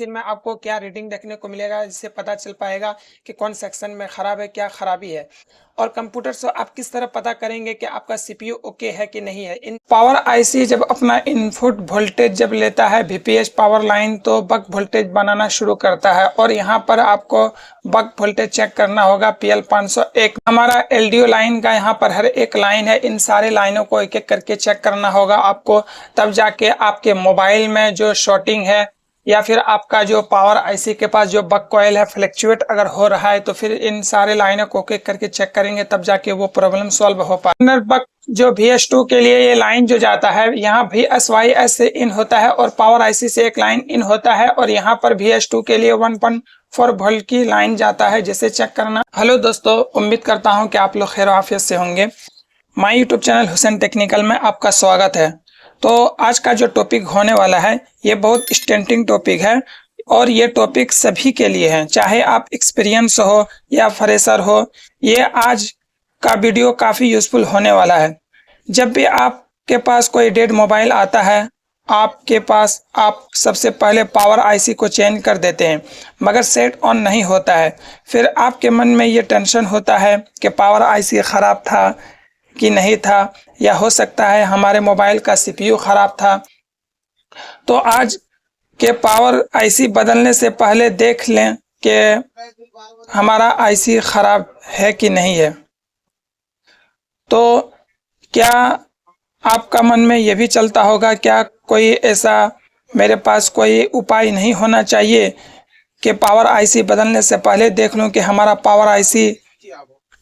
में आपको क्या रीडिंग देखने को मिलेगा, जिससे पता चल पाएगा कि कौन सेक्शन में खराब है, क्या खराबी है। और कंप्यूटर से आप किस तरह पता करेंगे कि आपका सीपीयू ओके है कि नहीं है। इन पावर आईसी जब अपना इनपुट वोल्टेज जब लेता है वीपीएस पावर लाइन, तो बक वोल्टेज बनाना शुरू करता है और यहाँ पर आपको बक वोल्टेज चेक करना होगा पीएल 501। हमारा एलडीओ लाइन का यहाँ पर हर एक लाइन है, इन सारे लाइनों को एक एक करके चेक करना होगा आपको, तब जाके आपके मोबाइल में जो शॉर्टिंग है या फिर आपका जो पावर आईसी के पास जो बक कॉइल है फ्लक्चुएट अगर हो रहा है, तो फिर इन सारे लाइनों को एक करके चेक करेंगे, तब जाके वो प्रॉब्लम सॉल्व हो पाए। बक जो VS2 के लिए ये लाइन जो जाता है, यहाँ VSYS से इन होता है और पावर आईसी से एक लाइन इन होता है, और यहाँ पर VS2 के लिए 1.4 वोल्ट की लाइन जाता है, जिसे चेक करना। हेलो दोस्तों, उम्मीद करता हूँ कि आप लोग खैर आफियत से होंगे। My YouTube channel Hussain technical में आपका स्वागत है। तो आज का जो टॉपिक होने वाला है ये बहुत स्टैंडिंग टॉपिक है, और ये टॉपिक सभी के लिए है, चाहे आप एक्सपीरियंस हो या फ्रेशर हो। ये आज का वीडियो काफ़ी यूजफुल होने वाला है। जब भी आपके पास कोई डेड मोबाइल आता है, आपके पास आप सबसे पहले पावर आईसी को चेंज कर देते हैं, मगर सेट ऑन नहीं होता है। फिर आपके मन में ये टेंशन होता है कि पावर आईसी ख़राब था कि नहीं था, या हो सकता है हमारे मोबाइल का सीपीयू ख़राब था। तो आज के पावर आईसी बदलने से पहले देख लें कि हमारा आईसी ख़राब है कि नहीं है। तो क्या आपका मन में ये भी चलता होगा, क्या कोई ऐसा मेरे पास कोई उपाय नहीं होना चाहिए कि पावर आईसी बदलने से पहले देख लूं कि हमारा पावर आईसी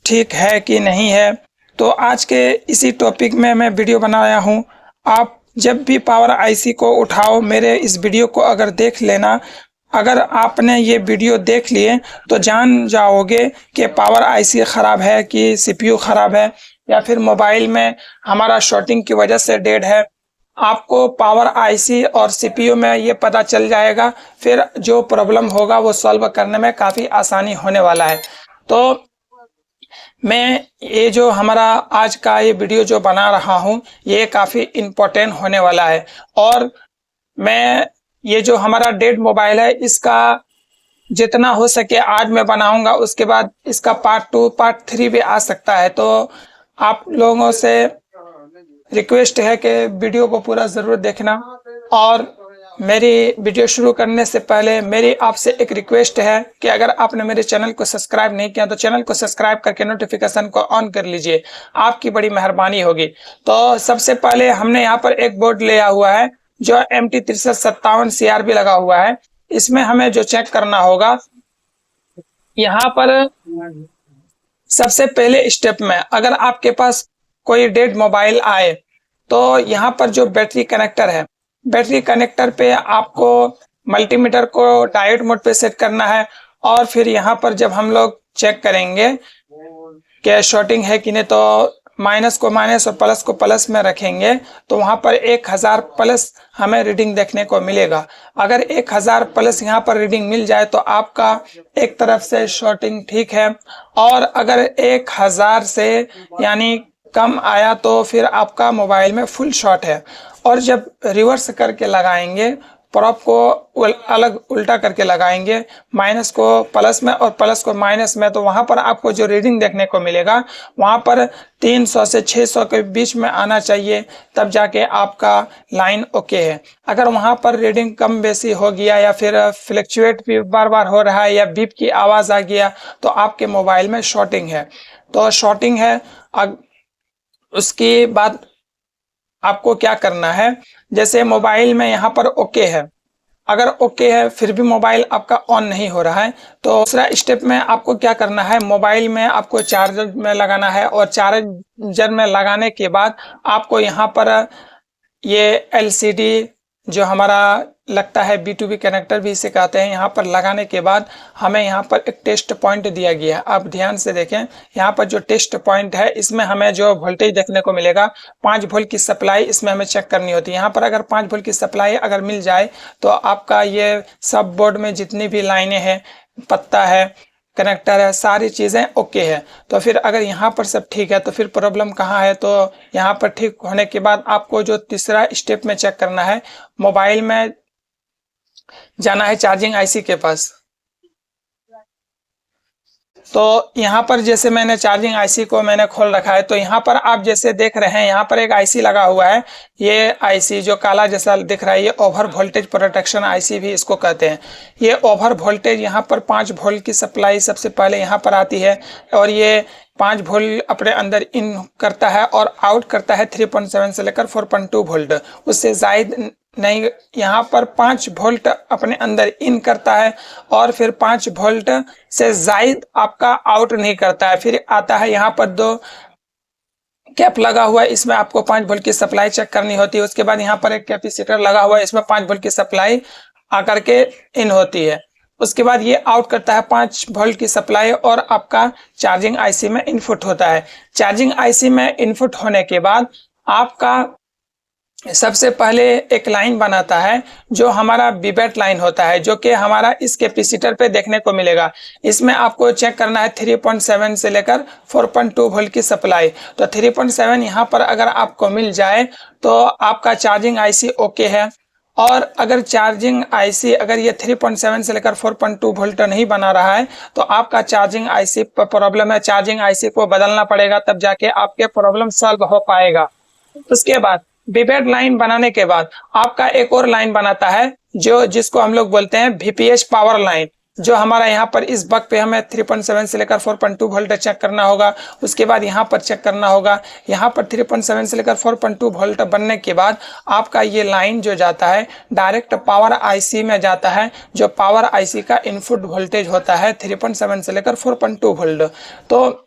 ठीक है कि नहीं है। तो आज के इसी टॉपिक में मैं वीडियो बनाया हूं। आप जब भी पावर आईसी को उठाओ, मेरे इस वीडियो को अगर देख लेना। अगर आपने ये वीडियो देख लिए तो जान जाओगे कि पावर आईसी ख़राब है कि सीपीयू ख़राब है, या फिर मोबाइल में हमारा शॉर्टिंग की वजह से डेड है। आपको पावर आईसी और सीपीयू में ये पता चल जाएगा, फिर जो प्रॉब्लम होगा वो सॉल्व करने में काफ़ी आसानी होने वाला है। तो मैं ये जो हमारा आज का ये वीडियो जो बना रहा हूँ, ये काफ़ी इम्पोर्टेंट होने वाला है। और मैं ये जो हमारा डेड मोबाइल है, इसका जितना हो सके आज मैं बनाऊंगा, उसके बाद इसका पार्ट 2 पार्ट 3 भी आ सकता है। तो आप लोगों से रिक्वेस्ट है कि वीडियो को पूरा ज़रूर देखना। और मेरी वीडियो शुरू करने से पहले मेरी आपसे एक रिक्वेस्ट है कि अगर आपने मेरे चैनल को सब्सक्राइब नहीं किया तो चैनल को सब्सक्राइब करके नोटिफिकेशन को ऑन कर लीजिए, आपकी बड़ी मेहरबानी होगी। तो सबसे पहले हमने यहाँ पर एक बोर्ड लिया हुआ है जो MT6357 CRB लगा हुआ है। इसमें हमें जो चेक करना होगा, यहाँ पर सबसे पहले स्टेप में अगर आपके पास कोई डेड मोबाइल आए, तो यहाँ पर जो बैटरी कनेक्टर है, बैटरी कनेक्टर पे आपको मल्टीमीटर को डायोड मोड पे सेट करना है। और फिर यहाँ पर जब हम लोग चेक करेंगे कि शॉर्टिंग है कि नहीं, तो माइनस को माइनस और प्लस को प्लस में रखेंगे, तो वहाँ पर 1000 प्लस हमें रीडिंग देखने को मिलेगा। अगर 1000 प्लस यहाँ पर रीडिंग मिल जाए तो आपका एक तरफ से शॉर्टिंग ठीक है, और अगर 1000 से यानी कम आया तो फिर आपका मोबाइल में फुल शॉट है। और जब रिवर्स करके लगाएंगे, प्रॉप को अलग उल्टा करके लगाएंगे, माइनस को प्लस में और प्लस को माइनस में, तो वहाँ पर आपको जो रीडिंग देखने को मिलेगा वहाँ पर 300 से 600 के बीच में आना चाहिए, तब जाके आपका लाइन ओके है। अगर वहाँ पर रीडिंग कम बेसी हो गया, या फिर फ्लक्चुएट भी बार बार हो रहा है, या बीप की आवाज़ आ गया, तो आपके मोबाइल में शॉर्टिंग है। तो शॉर्टिंग है, उसके बाद आपको क्या करना है, जैसे मोबाइल में यहाँ पर ओके है, अगर ओके है फिर भी मोबाइल आपका ऑन नहीं हो रहा है, तो दूसरा स्टेप में आपको क्या करना है, मोबाइल में आपको चार्जर में लगाना है। और चार्जर में लगाने के बाद आपको यहाँ पर ये LCD जो हमारा लगता है B2B कनेक्टर भी इसे कहते हैं, यहाँ पर लगाने के बाद हमें यहाँ पर एक टेस्ट पॉइंट दिया गया है। आप ध्यान से देखें, यहाँ पर जो टेस्ट पॉइंट है इसमें हमें जो वोल्टेज देखने को मिलेगा, 5 वोल्ट की सप्लाई इसमें हमें चेक करनी होती है। यहाँ पर अगर 5 वोल्ट की सप्लाई अगर मिल जाए तो आपका ये सब बोर्ड में जितनी भी लाइनें हैं, पत्ता है, कनेक्टर है, सारी चीज़ें ओके है। तो फिर अगर यहाँ पर सब ठीक है तो फिर प्रॉब्लम कहाँ है, तो यहाँ पर ठीक होने के बाद आपको जो तीसरा स्टेप में चेक करना है, मोबाइल में जाना है चार्जिंग आईसी के पास। तो यहाँ पर जैसे मैंने चार्जिंग आईसी को मैंने खोल रखा है, तो यहाँ पर आप जैसे देख रहे हैं यहाँ पर एक आईसी लगा हुआ है। ये आईसी जो काला जैसा दिख रहा है ये ओवर वोल्टेज प्रोटेक्शन आईसी भी इसको कहते हैं। ये ओवर वोल्टेज यहाँ पर 5 वोल्ट की सप्लाई सबसे पहले यहाँ पर आती है, और ये 5 वोल्ट अपने अंदर इन करता है और आउट करता है 3.7 से लेकर 4.2 वोल्ट, उससे जायद नहीं। यहाँ पर 5 वोल्ट अपने अंदर इन करता है और फिर 5 वोल्ट से जायद आपका आउट नहीं करता है। फिर आता है यहाँ पर 2 कैप लगा हुआ है, इसमें आपको 5 वोल्ट की सप्लाई चेक करनी होती है। उसके बाद यहाँ पर एक कैपेसिटर लगा हुआ है, इसमें 5 वोल्ट की सप्लाई आकर के इन होती है। उसके बाद ये आउट करता है 5 वोल्ट की सप्लाई और आपका चार्जिंग आईसी में इनपुट होता है। चार्जिंग आईसी में इनपुट होने के बाद आपका सबसे पहले एक लाइन बनाता है जो हमारा विवेट लाइन होता है, जो कि हमारा इस कैपेसिटर पे देखने को मिलेगा। इसमें आपको चेक करना है 3.7 से लेकर 4.2 वोल्ट की सप्लाई। तो 3.7 यहाँ पर अगर आपको मिल जाए तो आपका चार्जिंग आईसी ओके है। और अगर चार्जिंग आईसी अगर ये 3.7 से लेकर 4.2 वोल्ट नहीं बना रहा है तो आपका चार्जिंग आईसी पर प्रॉब्लम है, चार्जिंग आईसी को बदलना पड़ेगा, तब जाके आपके प्रॉब्लम सॉल्व हो पाएगा। उसके बाद विवेट लाइन बनाने के बाद आपका एक और लाइन बनाता है जो जिसको हम लोग बोलते हैं वीपीएच पावर लाइन, जो हमारा यहाँ पर इस बक पे हमें 3.7 से लेकर 4.2 वोल्ट चेक करना होगा। उसके बाद यहाँ पर चेक करना होगा, यहाँ पर 3.7 से लेकर 4.2 वोल्ट बनने के बाद आपका ये लाइन जो जाता है डायरेक्ट पावर आईसी में जाता है, जो पावर आईसी का इनपुट वोल्टेज होता है 3.7 से लेकर 4.2 वोल्ट। तो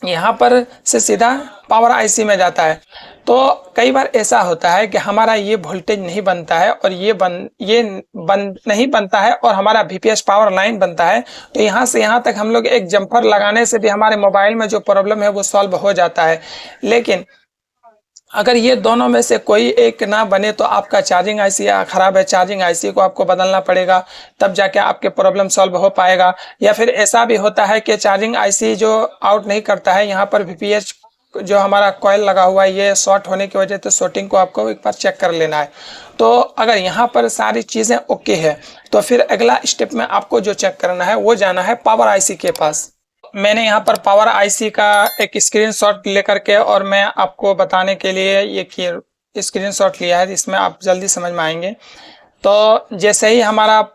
यहाँ पर से सीधा पावर आईसी में जाता है। तो कई बार ऐसा होता है कि हमारा ये वोल्टेज नहीं बनता है और ये नहीं बनता है और हमारा वीपीएस पावर लाइन बनता है। तो यहाँ से यहाँ तक हम लोग एक जम्पर लगाने से भी हमारे मोबाइल में जो प्रॉब्लम है वो सॉल्व हो जाता है। लेकिन अगर ये दोनों में से कोई एक ना बने तो आपका चार्जिंग आईसी खराब है, चार्जिंग आईसी को आपको बदलना पड़ेगा, तब जाके आपके प्रॉब्लम सॉल्व हो पाएगा। या फिर ऐसा भी होता है कि चार्जिंग आईसी जो आउट नहीं करता है, यहाँ पर वीपीएच जो हमारा कॉइल लगा हुआ है ये शॉर्ट होने की वजह से शॉर्टिंग को आपको एक बार चेक कर लेना है। तो अगर यहाँ पर सारी चीज़ें ओके है तो फिर अगला स्टेप में आपको जो चेक करना है वो जाना है पावर आईसी के पास। मैंने यहाँ पर पावर आईसी का एक स्क्रीनशॉट लेकर के और मैं आपको बताने के लिए ये स्क्रीनशॉट लिया है, इसमें आप जल्दी समझ में आएंगे। तो जैसे ही हमारा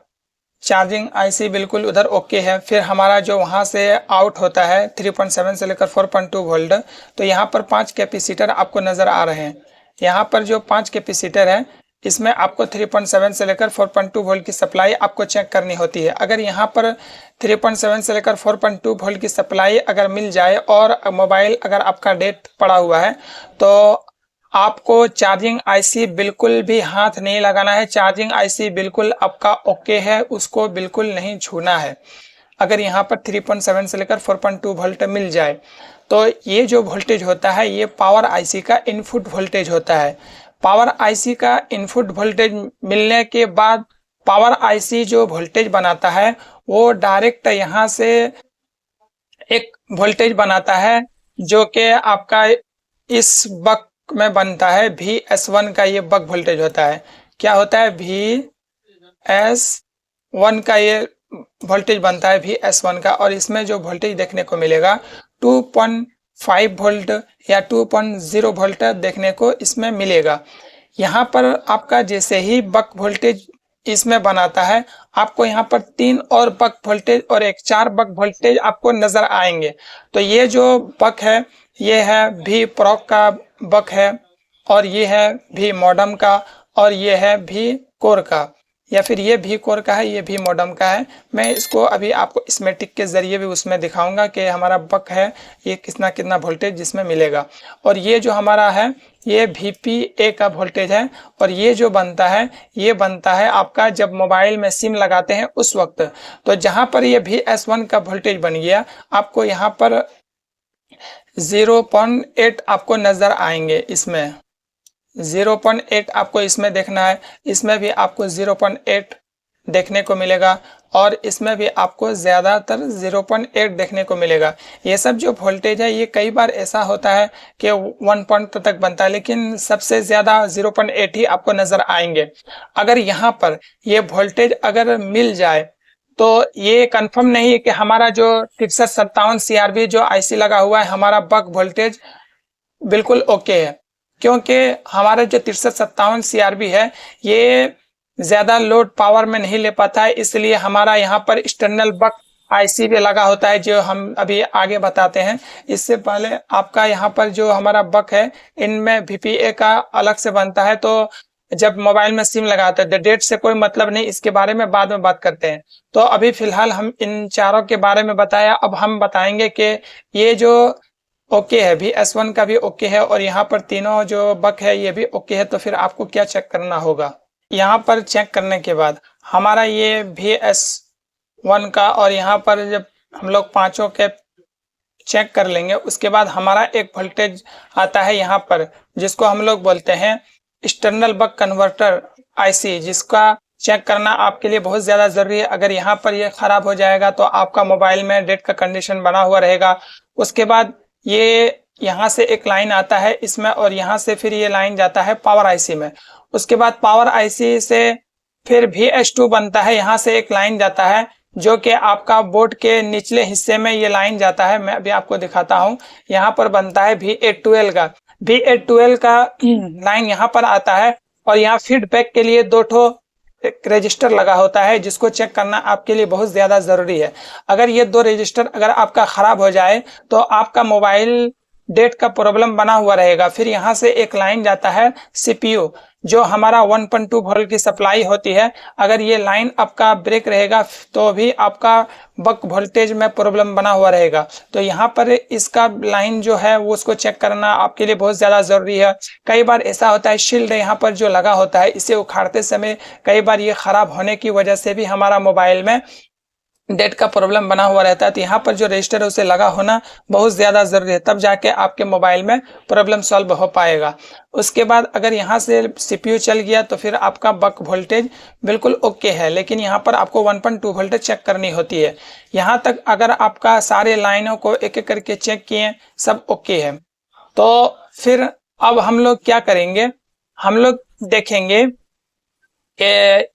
चार्जिंग आईसी बिल्कुल उधर ओके है, फिर हमारा जो वहाँ से आउट होता है 3.7 से लेकर 4.2 वोल्ट, तो यहाँ पर 5 कैपेसिटर आपको नज़र आ रहे हैं। यहाँ पर जो 5 कैपेसिटर है इसमें आपको 3.7 से लेकर 4.2 वोल्ट की सप्लाई आपको चेक करनी होती है। अगर यहाँ पर 3.7 से लेकर 4.2 वोल्ट की सप्लाई अगर मिल जाए और मोबाइल अगर आपका डेड पड़ा हुआ है तो आपको चार्जिंग आईसी बिल्कुल भी हाथ नहीं लगाना है। चार्जिंग आईसी बिल्कुल आपका ओके है, उसको बिल्कुल नहीं छूना है। अगर यहाँ पर 3.7 से लेकर 4.2 वोल्ट मिल जाए तो ये जो वोल्टेज होता है ये पावर आईसी का इनपुट वोल्टेज होता है। पावर आईसी का इनपुट वोल्टेज मिलने के बाद पावर आईसी जो वोल्टेज बनाता है वो डायरेक्ट यहाँ से एक वोल्टेज बनाता है जो कि आपका इस बक में बनता है VS1 का, ये बक वोल्टेज होता है। क्या होता है VS1 का ये वोल्टेज बनता है VS1 का, और इसमें जो वोल्टेज देखने को मिलेगा 2.5 वोल्ट या 2.0 वोल्ट देखने को इसमें मिलेगा। यहाँ पर आपका जैसे ही बक वोल्टेज इसमें बनाता है आपको यहाँ पर 3 और बक वोल्टेज और एक 4 बक वोल्टेज आपको नजर आएंगे। तो ये जो बक है ये है V प्रॉक का बक है, और ये है V मॉडम का, और ये है V कोर का, या फिर ये V कोर का है, ये V मॉडम का है। मैं इसको अभी आपको स्मेटिक के जरिए भी उसमें दिखाऊंगा कि हमारा बक है ये कितना वोल्टेज जिसमें मिलेगा। और ये जो हमारा है ये VPA का वोल्टेज है, और ये जो बनता है ये बनता है आपका जब मोबाइल में सिम लगाते हैं उस वक्त। तो जहाँ पर ये VS1 का वोल्टेज बन गया आपको यहाँ पर 0.8 आपको नजर आएंगे। इसमें 0.8 आपको इसमें देखना है, इसमें भी आपको 0.8 देखने को मिलेगा और इसमें भी आपको ज़्यादातर 0.8 देखने को मिलेगा। ये सब जो वोल्टेज है ये कई बार ऐसा होता है कि 1 पॉइंट तक बनता है, लेकिन सबसे ज़्यादा 0.8 ही आपको नज़र आएंगे। अगर यहाँ पर ये वोल्टेज अगर मिल जाए तो ये कंफर्म नहीं है कि हमारा जो 6357 CRB जो IC लगा हुआ है हमारा बक वोल्टेज बिल्कुल ओके है, क्योंकि हमारा जो 6357 CRB है ये ज़्यादा लोड पावर में नहीं ले पाता है, इसलिए हमारा यहाँ पर एक्सटर्नल बक IC भी लगा होता है जो हम अभी आगे बताते हैं। इससे पहले आपका यहाँ पर जो हमारा बक है इनमें VPA का अलग से बनता है, तो जब मोबाइल में सिम लगाते हैं तो डेट से कोई मतलब नहीं, इसके बारे में बाद में बात करते हैं। तो अभी फिलहाल हम इन चारों के बारे में बताया, अब हम बताएंगे कि ये जो ओके है VS1 का भी ओके है और यहाँ पर तीनों जो बक है ये भी ओके है, तो फिर आपको क्या चेक करना होगा। यहाँ पर चेक करने के बाद हमारा ये VS1 का और यहाँ पर जब हम लोग पांचों के चेक कर लेंगे उसके बाद हमारा एक वोल्टेज आता है यहाँ पर जिसको हम लोग बोलते हैं एक्सटर्नल बक कन्वर्टर IC, जिसका चेक करना आपके लिए बहुत ज़्यादा ज़रूरी है। अगर यहाँ पर ये ख़राब हो जाएगा तो आपका मोबाइल में डेड का कंडीशन बना हुआ रहेगा। उसके बाद ये यहाँ से एक लाइन आता है इसमें और यहाँ से फिर ये लाइन जाता है पावर IC में। उसके बाद पावर IC से फिर VS2 बनता है, यहाँ से एक लाइन जाता है जो कि आपका बोर्ड के निचले हिस्से में ये लाइन जाता है। मैं अभी आपको दिखाता हूँ, यहाँ पर बनता है VA12 का। VA12 का लाइन यहाँ पर आता है और यहाँ फीडबैक के लिए दो ठो एक रजिस्टर लगा होता है जिसको चेक करना आपके लिए बहुत ज़्यादा ज़रूरी है। अगर ये दो रजिस्टर अगर आपका ख़राब हो जाए तो आपका मोबाइल डेट का प्रॉब्लम बना हुआ रहेगा। फिर यहाँ से एक लाइन जाता है CPU, जो हमारा 1.2 वोल्ट की सप्लाई होती है। अगर ये लाइन आपका ब्रेक रहेगा तो भी आपका बक वोल्टेज में प्रॉब्लम बना हुआ रहेगा। तो यहाँ पर इसका लाइन जो है वो उसको चेक करना आपके लिए बहुत ज़्यादा ज़रूरी है। कई बार ऐसा होता है शील्ड यहाँ पर जो लगा होता है इसे उखाड़ते समय कई बार ये ख़राब होने की वजह से भी हमारा मोबाइल में डेट का प्रॉब्लम बना हुआ रहता है। तो यहाँ पर जो रजिस्टर है उसे लगा होना बहुत ज़्यादा ज़रूरी है, तब जाके आपके मोबाइल में प्रॉब्लम सॉल्व हो पाएगा। उसके बाद अगर यहाँ से CPU चल गया तो फिर आपका बक वोल्टेज बिल्कुल ओके है, लेकिन यहाँ पर आपको 1.2 वोल्टेज चेक करनी होती है। यहाँ तक अगर आपका सारे लाइनों को एक एक करके चेक किए सब ओके है, तो फिर अब हम लोग क्या करेंगे, हम लोग देखेंगे कि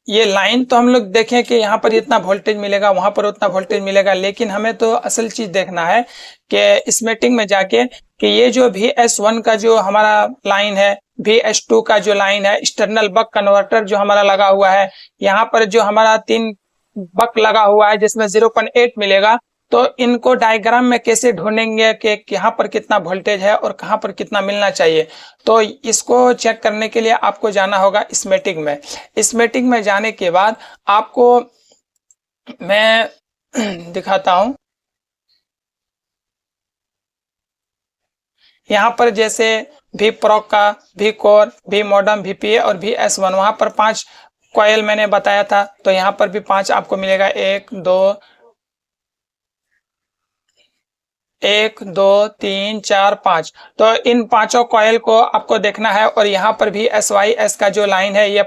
ये लाइन तो हम लोग देखें कि यहाँ पर इतना वोल्टेज मिलेगा वहां पर उतना वोल्टेज मिलेगा, लेकिन हमें तो असल चीज देखना है कि स्मेटिंग में जाके कि ये जो VS1 का जो हमारा लाइन है, VS2 का जो लाइन है, एक्सटर्नल बक कन्वर्टर जो हमारा लगा हुआ है, यहाँ पर जो हमारा 3 बक लगा हुआ है जिसमें 0.8 मिलेगा, तो इनको डायग्राम में कैसे ढूंढेंगे कि यहाँ पर कितना वोल्टेज है और कहाँ पर कितना मिलना चाहिए। तो इसको चेक करने के लिए आपको जाना होगा स्मेटिक में। स्मेटिक में जाने के बाद आपको मैं दिखाता हूँ, यहाँ पर जैसे VPROC का, VCore, VMODEM, VPA और VS1, वहाँ पर 5 कॉयल मैंने बताया था, तो यहाँ पर भी 5 आपको मिलेगा, 1 2 3 4 5। तो इन पांचों कॉयल को आपको देखना है और यहाँ पर भी SYS का जो लाइन है ये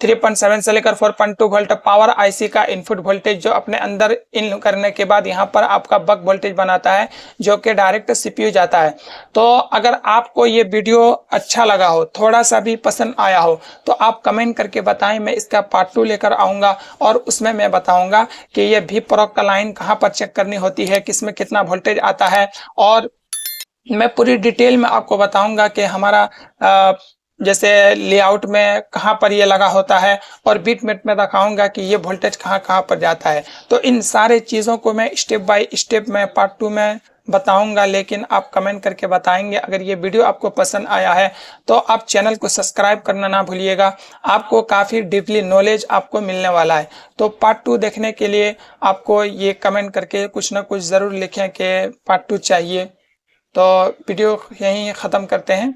3.7 से लेकर 4.2 वोल्ट पावर IC का इनपुट वोल्टेज जो अपने अंदर इन करने के बाद यहाँ पर आपका बक वोल्टेज बनाता है जो कि डायरेक्ट CPU जाता है। तो अगर आपको ये वीडियो अच्छा लगा हो, थोड़ा सा भी पसंद आया हो, तो आप कमेंट करके बताएं, मैं इसका पार्ट 2 लेकर आऊँगा और उसमें मैं बताऊँगा कि ये VPROC का लाइन कहाँ पर चेक करनी होती है, किसमें कितना वोल्टेज आता है, और मैं पूरी डिटेल में आपको बताऊंगा कि हमारा जैसे लेआउट में कहाँ पर ये लगा होता है और बिटमेट में दिखाऊंगा कि ये वोल्टेज कहाँ कहाँ पर जाता है। तो इन सारे चीज़ों को मैं स्टेप बाय स्टेप में पार्ट 2 में बताऊंगा, लेकिन आप कमेंट करके बताएंगे। अगर ये वीडियो आपको पसंद आया है तो आप चैनल को सब्सक्राइब करना ना भूलिएगा, आपको काफ़ी डीपली नॉलेज आपको मिलने वाला है। तो पार्ट 2 देखने के लिए आपको ये कमेंट करके कुछ ना कुछ ज़रूर लिखें कि पार्ट 2 चाहिए। तो वीडियो यहीं ख़त्म करते हैं।